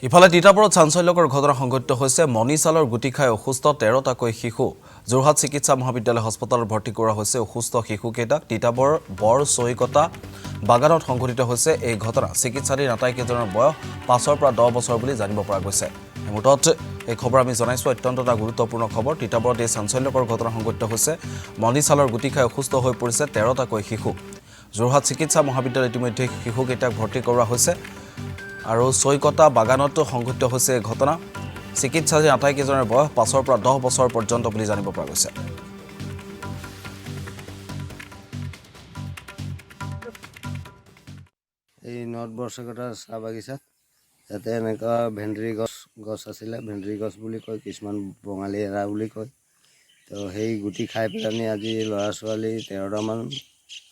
ইফালে তিতাবৰত চাঞ্চল্যকৰ ঘটনা সংঘটিত হৈছে মণিচালৰ গুটি খাই অসুস্থ 13টাকৈ শিশু যোৰহাট চিকিৎসা মহাবিদ্যালয় হাস্পতালত ভৰ্তি কৰা হৈছে অসুস্থ শিশুকেইটাক তিতাবৰ বৰ চৈকতা বাগানত সংঘটিত হৈছে এই ঘটনা চিকিৎসাধীন আটাইকেইজনৰ বয়স 5 পৰা 10 বছৰ বুলি জানিব পৰা গৈছে মুঠত এই খবৰ আমি জনাইছো অত্যন্ত এটা গুৰুত্বপূৰ্ণ খবৰ তিতাবৰত এই চাঞ্চল্যকৰ ঘটনা সংঘটিত হৈছে মণিচালৰ গুটি খাই অসুস্থ হৈ পৰিছে 13টাকৈ শিশু যোৰহাট চিকিৎসা মহাবিদ্যালয়ত ইতিমধ্যে শিশুকেইটাক ভৰ্তি কৰা হৈছে আৰু চৈকতা বাগানত সংঘটিত হৈছে ঘটনা চিকিৎসাধীন আটাইকেইজনৰ বয়স 5 পৰা 10 বছৰ পৰ্যন্ত বুলি জানিব পৰা গৈছে এই নৰ্থ বৰচৈকতাৰ চাহ বাগিচাত যাতে এনেকুৱা ভেন্দ্ৰী গছ আছিলে ভেন্দ্ৰী গছ বুলি কয় কিছুমান বঙালী এৰা বুলি কয় তো সেই গুটি খাই পেলানি আজি ল'ৰা ছোৱালী 13টামান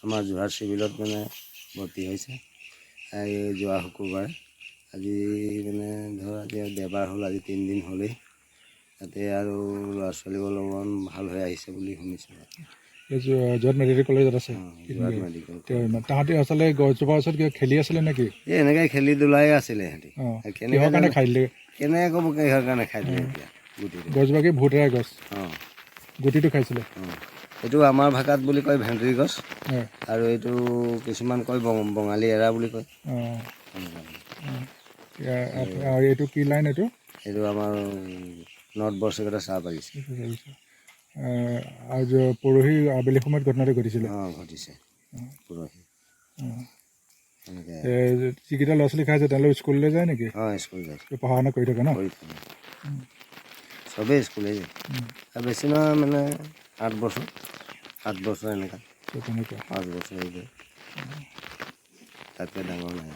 আমাৰ যোৰহাট চিভিলত মানে ভৰ্তি হৈছে এই যোৱা শুকুৰবাৰে আজি মানে ধৰ আজি দেওবাৰ হ'ল আজি 3 দিন হ'লেই তাতে আৰু ল'ৰা ছোৱালীবোৰ অলপমান ভাল হৈ আহিছে বুলি শুনিছোঁ যোৰহাট মেডিকেল কলেজত আছে যোৰহাট মেডিকেল তাহাঁতি আচলতে গছজোপাৰ ওচৰত কিবা খেলি আছিলে নেকি এই এনেকৈ খেলি ধূলাই আছিলে সিহঁতি কিহৰ কাৰণে খাই দিলে কেনেকৈ ক'ব কিহৰ কাৰণে খাই দিলে এতিয়া গুটিটো গছজোপা কি ভূতেৰা গছ অঁ গুটিটো খাইছিলে এইটো আমাৰ ভাষাত বুলি কয় ভেন্দ্ৰী গছ আৰু এইটো কিছুমান কয় বঙালী এৰা বুলি কয় আৰু এইটো কি লাইন এইটো এইটো আমাৰ নৰ্থ বৰচৈকতা চাহ বাগিচা আৰু পৰহি আবেলি সময়ত ঘটনাটো ঘটিছিলে ঘটিছে পৰহি যিকেইটা ল'ৰা ছোৱালী খাইছে তেওঁলোকে স্কুললৈ যায় নেকি স্কুল যায় পঢ়া শুনা কৰি থাকে ন চবেই স্কুলেই যায় আৰু বেছি নহয় মানে 8 বছৰ 7 বছৰ এনেকুৱা তেনেকুৱা 5 বছৰ হৈ যায় তাতকৈ ডাঙৰ নাই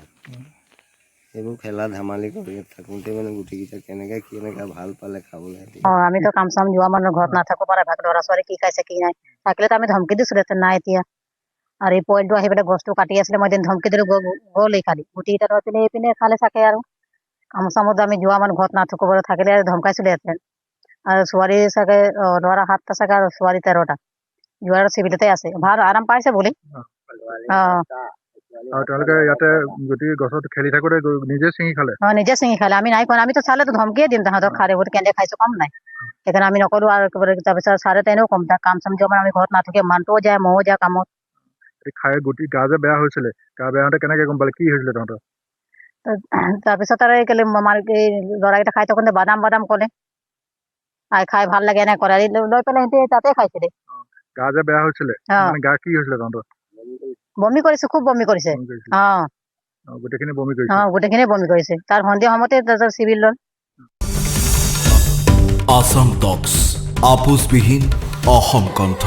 এইবোৰ খেলা ধেমালি কৰি থাকোঁতে মানে গুটিকেইটা কেনেকৈ ভাল পালে খাবলৈ আমিতো কাম চাম যোৱা মানুহৰ ঘৰত নাথাকো পাৰে ভাগ ল'ৰা ছোৱালী কি খাইছে কি নাই থাকিলেতো আমি ধমকি দিছিলোঁ নাই এতিয়া আৰু এই পইণ্টটো আহি পেলাই গছটো কাটি আছিলে মই এদিন ধমকি দিলোঁ গ'লেই খালি গুটিকেইটা ধৰি পিনে এইপিনে খালে চাকে আৰু কাম চামত আমি যোৱা মানুহ ঘৰত নাথাকো পাৰে থাকিলে আৰু ধমকাইছিলোঁ ইয়াতে আৰু ছোৱালী চাগে ল'ৰা 7টা চাগে আৰু ছোৱালী 13টা যোৱাৰ চিভিলতে আছে ভাল আৰাম পাইছে বুলি আৰু তেওঁলোকে ইয়াতে গুটি গছত খেলি থাকোঁতে নিজে ছিঙি খালে নিজে ছিঙি খালে আমি নাই কোৱা আমিতো চালেতো ধমকিয়ে দিম তাহাঁতক খালে বহুত কেনে খাইছোঁ কম নাই সেইকাৰণে আমি নকৰোঁ আৰু তাৰপিছত চাৰে তেনেও কম তাক কাম চাম যোৱা মানে আমি ঘৰত নাথাকে মানুহটোও যায় ময়ো যায় কামত খাই গুটি গা যে বেয়া হৈছিলে গা বেয়া হওঁতে কেনেকৈ গম পালে কি হৈছিলে তহঁতৰ তাৰপিছত আৰু এই ল'ৰাকেইটা খাই থাকোঁতে বাদাম ক'লে খাই ভাল লাগে এনে কৰে লৈ পেলাই সিহঁতে তাতে খাইছিলে গা যে বেয়া হৈছিলে গা কি হৈছিলে তহঁতৰ বমি কৰিছে খুব বমি কৰিছে গোটেইখিনি বমি কৰিছে গোটেইখিনি বমি কৰিছে তাৰ সন্ধিয়া সময়তে চিভিল ল'ল আসাম টক্স আপোচবিহীন অসম কণ্ঠ